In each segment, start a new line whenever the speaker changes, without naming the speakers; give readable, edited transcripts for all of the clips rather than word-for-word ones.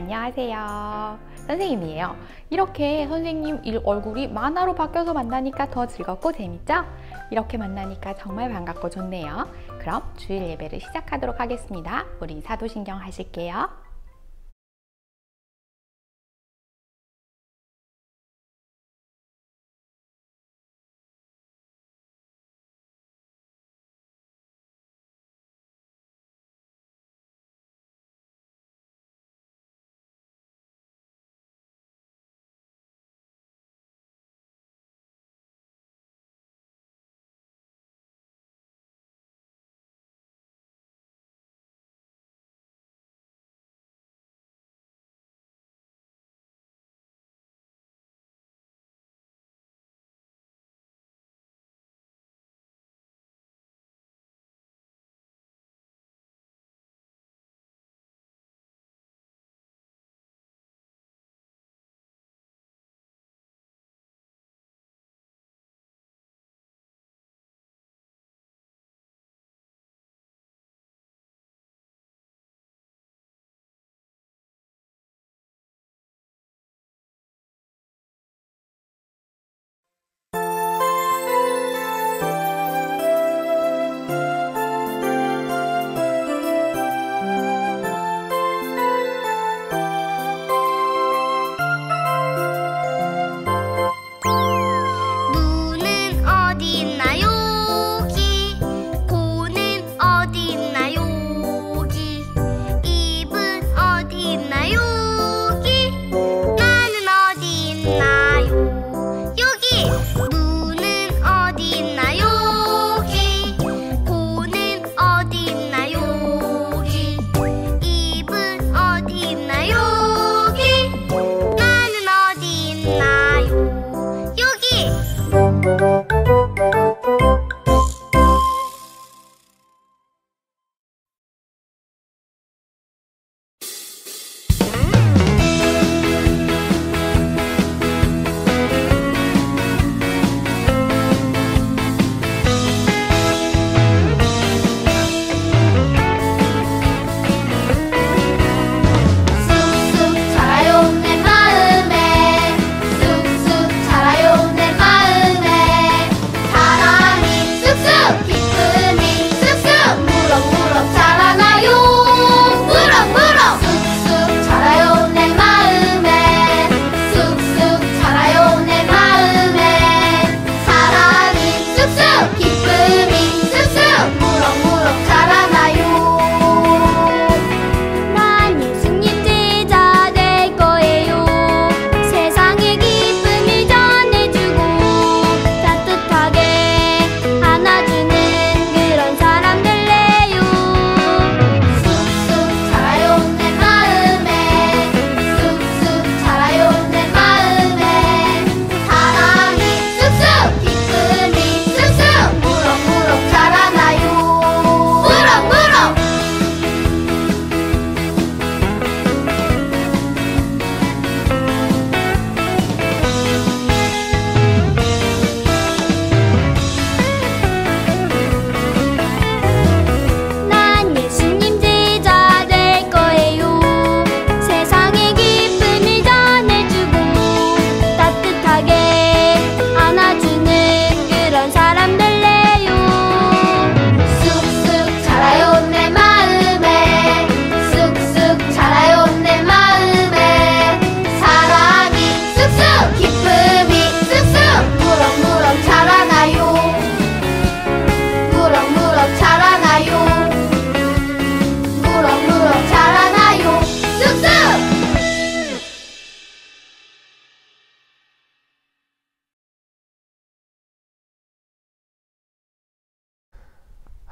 안녕하세요. 선생님이에요. 이렇게 선생님 얼굴이 만화로 바뀌어서 만나니까 더 즐겁고 재밌죠? 이렇게 만나니까 정말 반갑고 좋네요. 그럼 주일 예배를 시작하도록 하겠습니다. 우리 사도신경 하실게요.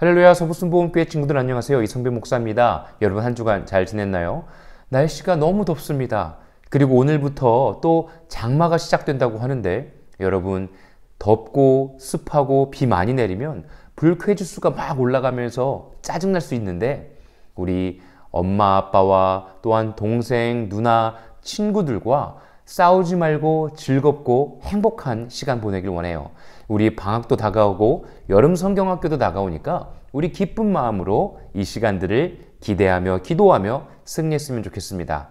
할렐루야, 서부순보험교회 친구들 안녕하세요. 이성배 목사입니다. 여러분 한 주간 잘 지냈나요? 날씨가 너무 덥습니다. 그리고 오늘부터 또 장마가 시작된다고 하는데 여러분 덥고 습하고 비 많이 내리면 불쾌지수가 막 올라가면서 짜증날 수 있는데 우리 엄마 아빠와 또한 동생, 누나, 친구들과 싸우지 말고 즐겁고 행복한 시간 보내길 원해요. 우리 방학도 다가오고 여름 성경학교도 다가오니까 우리 기쁜 마음으로 이 시간들을 기대하며 기도하며 승리했으면 좋겠습니다.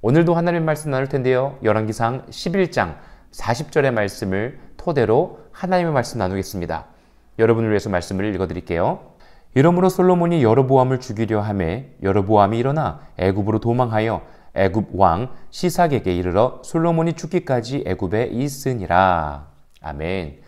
오늘도 하나님의 말씀 나눌 텐데요. 열왕기상 11장 40절의 말씀을 토대로 하나님의 말씀 나누겠습니다. 여러분을 위해서 말씀을 읽어드릴게요. 이러므로 솔로몬이 여로보암을 죽이려 하매 여로보암이 일어나 애굽으로 도망하여 애굽 왕 시삭에게 이르러 솔로몬이 죽기까지 애굽에 있으니라. 아멘.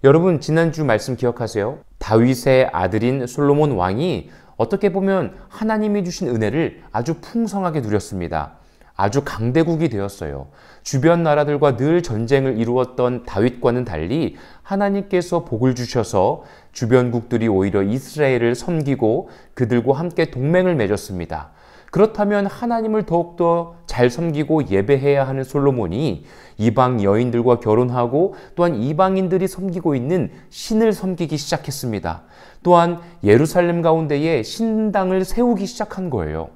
여러분, 지난주 말씀 기억하세요? 다윗의 아들인 솔로몬 왕이 어떻게 보면 하나님이 주신 은혜를 아주 풍성하게 누렸습니다. 아주 강대국이 되었어요. 주변 나라들과 늘 전쟁을 이루었던 다윗과는 달리 하나님께서 복을 주셔서 주변국들이 오히려 이스라엘을 섬기고 그들과 함께 동맹을 맺었습니다. 그렇다면 하나님을 더욱더 잘 섬기고 예배해야 하는 솔로몬이 이방 여인들과 결혼하고 또한 이방인들이 섬기고 있는 신을 섬기기 시작했습니다. 또한 예루살렘 가운데에 신당을 세우기 시작한 거예요.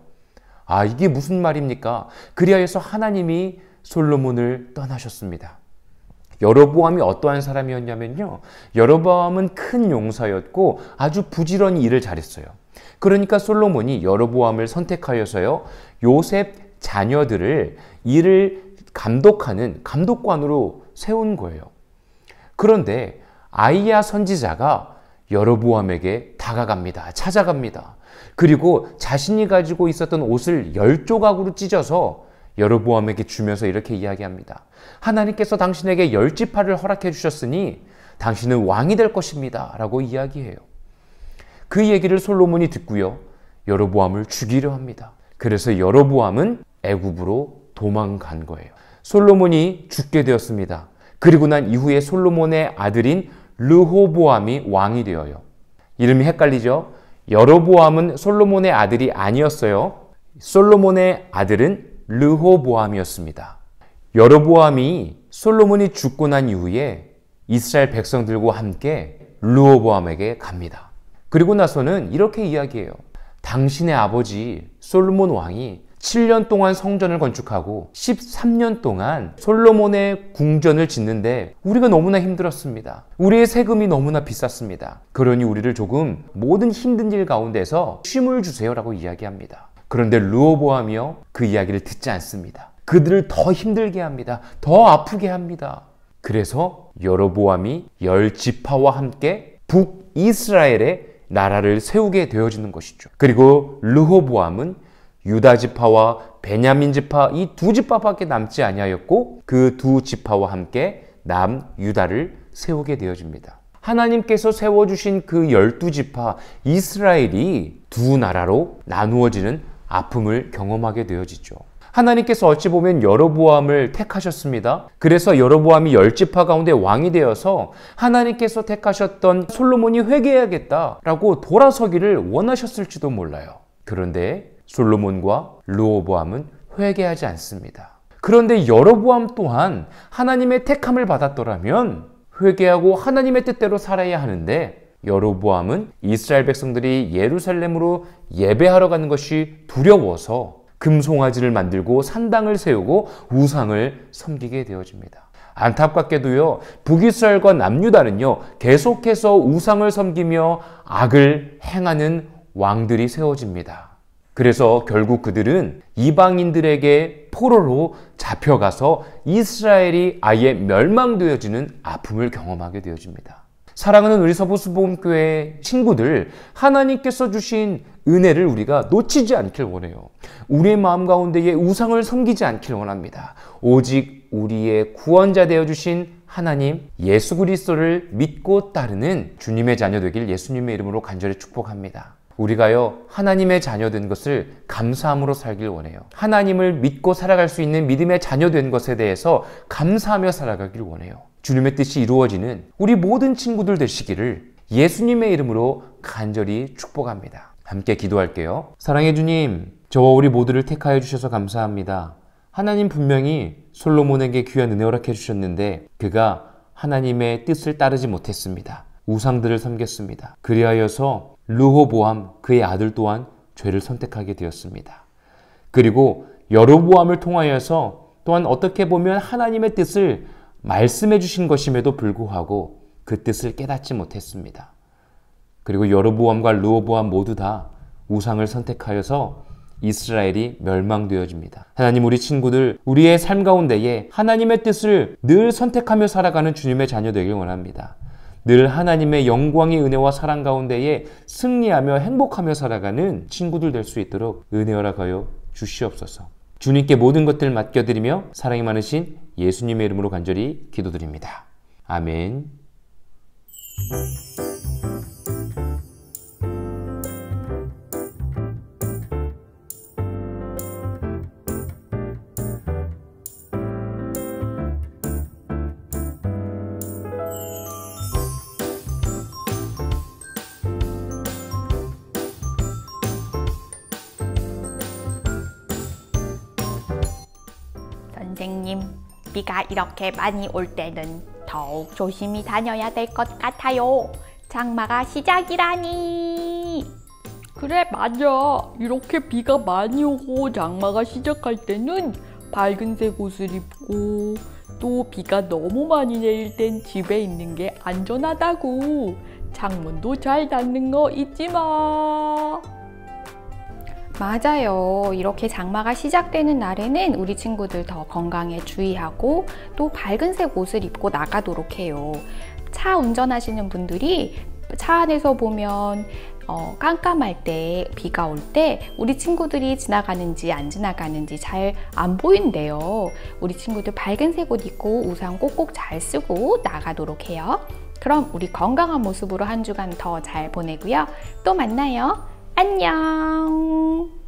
아, 이게 무슨 말입니까? 그리하여서 하나님이 솔로몬을 떠나셨습니다. 여로보암이 어떠한 사람이었냐면요. 여로보암은 큰 용사였고 아주 부지런히 일을 잘했어요. 그러니까 솔로몬이 여로보암을 선택하여서요. 요셉 자녀들을 일을 감독하는 감독관으로 세운 거예요. 그런데 아이야 선지자가 여로보암에게 다가갑니다. 찾아갑니다. 그리고 자신이 가지고 있었던 옷을 10조각으로 찢어서 여로보암에게 주면서 이렇게 이야기합니다. 하나님께서 당신에게 10지파를 허락해 주셨으니 당신은 왕이 될 것입니다. 라고 이야기해요. 그 얘기를 솔로몬이 듣고요. 여로보암을 죽이려 합니다. 그래서 여로보암은 애굽으로 도망간 거예요. 솔로몬이 죽게 되었습니다. 그리고 난 이후에 솔로몬의 아들인 르호보암이 왕이 되어요. 이름이 헷갈리죠? 여로보암은 솔로몬의 아들이 아니었어요. 솔로몬의 아들은 르호보암이었습니다. 여로보암이 솔로몬이 죽고 난 이후에 이스라엘 백성들과 함께 르호보암에게 갑니다. 그리고 나서는 이렇게 이야기해요. 당신의 아버지 솔로몬 왕이 7년 동안 성전을 건축하고 13년 동안 솔로몬의 궁전을 짓는데 우리가 너무나 힘들었습니다. 우리의 세금이 너무나 비쌌습니다. 그러니 우리를 조금 모든 힘든 일 가운데서 쉼을 주세요라고 이야기합니다. 그런데 르호보암이요, 그 이야기를 듣지 않습니다. 그들을 더 힘들게 합니다. 더 아프게 합니다. 그래서 여로보암이 10지파와 함께 북이스라엘의 나라를 세우게 되어지는 것이죠. 그리고 르호보암은 유다 지파와 베냐민 지파 이 두 지파밖에 남지 아니하였고 그 두 지파와 함께 남유다를 세우게 되어집니다. 하나님께서 세워주신 그 12지파 이스라엘이 두 나라로 나누어지는 아픔을 경험하게 되어지죠. 하나님께서 어찌 보면 여로보암을 택하셨습니다. 그래서 여로보암이 10지파 가운데 왕이 되어서 하나님께서 택하셨던 솔로몬이 회개해야겠다라고 돌아서기를 원하셨을지도 몰라요. 그런데 솔로몬과 르호보암은 회개하지 않습니다. 그런데 여로보암 또한 하나님의 택함을 받았더라면 회개하고 하나님의 뜻대로 살아야 하는데 여로보암은 이스라엘 백성들이 예루살렘으로 예배하러 가는 것이 두려워서 금송아지를 만들고 산당을 세우고 우상을 섬기게 되어집니다. 안타깝게도요, 북이스라엘과 남유다는요, 계속해서 우상을 섬기며 악을 행하는 왕들이 세워집니다. 그래서 결국 그들은 이방인들에게 포로로 잡혀가서 이스라엘이 아예 멸망되어지는 아픔을 경험하게 되어집니다. 사랑하는 우리 서부수복음교회 친구들, 하나님께서 주신 은혜를 우리가 놓치지 않길 원해요. 우리의 마음 가운데에 우상을 섬기지 않길 원합니다. 오직 우리의 구원자 되어주신 하나님 예수 그리스도를 믿고 따르는 주님의 자녀 되길 예수님의 이름으로 간절히 축복합니다. 우리가요, 하나님의 자녀 된 것을 감사함으로 살길 원해요. 하나님을 믿고 살아갈 수 있는 믿음의 자녀 된 것에 대해서 감사하며 살아가길 원해요. 주님의 뜻이 이루어지는 우리 모든 친구들 되시기를 예수님의 이름으로 간절히 축복합니다. 함께 기도할게요. 사랑의 주님, 저와 우리 모두를 택하여 주셔서 감사합니다. 하나님 분명히 솔로몬에게 귀한 은혜 허락해 주셨는데 그가 하나님의 뜻을 따르지 못했습니다. 우상들을 섬겼습니다. 그리하여서 르호보암 그의 아들 또한 죄를 선택하게 되었습니다. 그리고 여로보암을 통하여서 또한 어떻게 보면 하나님의 뜻을 말씀해 주신 것임에도 불구하고 그 뜻을 깨닫지 못했습니다. 그리고 여로보암과 르호보암 모두 다 우상을 선택하여서 이스라엘이 멸망되어집니다. 하나님, 우리 친구들, 우리의 삶 가운데에 하나님의 뜻을 늘 선택하며 살아가는 주님의 자녀 되길 원합니다. 늘 하나님의 영광의 은혜와 사랑 가운데에 승리하며 행복하며 살아가는 친구들 될 수 있도록 은혜 허락하여 주시옵소서. 주님께 모든 것들 맡겨드리며 사랑이 많으신 예수님의 이름으로 간절히 기도드립니다. 아멘.
선생님, 비가 이렇게 많이 올 때는 더욱 조심히 다녀야 될 것 같아요. 장마가 시작이라니.
그래, 맞아. 이렇게 비가 많이 오고 장마가 시작할 때는 밝은색 옷을 입고, 또 비가 너무 많이 내릴 땐 집에 있는 게 안전하다고. 창문도 잘 닫는 거 잊지 마.
맞아요. 이렇게 장마가 시작되는 날에는 우리 친구들 더 건강에 주의하고 또 밝은색 옷을 입고 나가도록 해요. 차 운전하시는 분들이 차 안에서 보면 깜깜할 때, 비가 올 때 우리 친구들이 지나가는지 안 지나가는지 잘 안 보인대요. 우리 친구들 밝은색 옷 입고 우산 꼭꼭 잘 쓰고 나가도록 해요. 그럼 우리 건강한 모습으로 한 주간 더 잘 보내고요. 또 만나요. 안녕.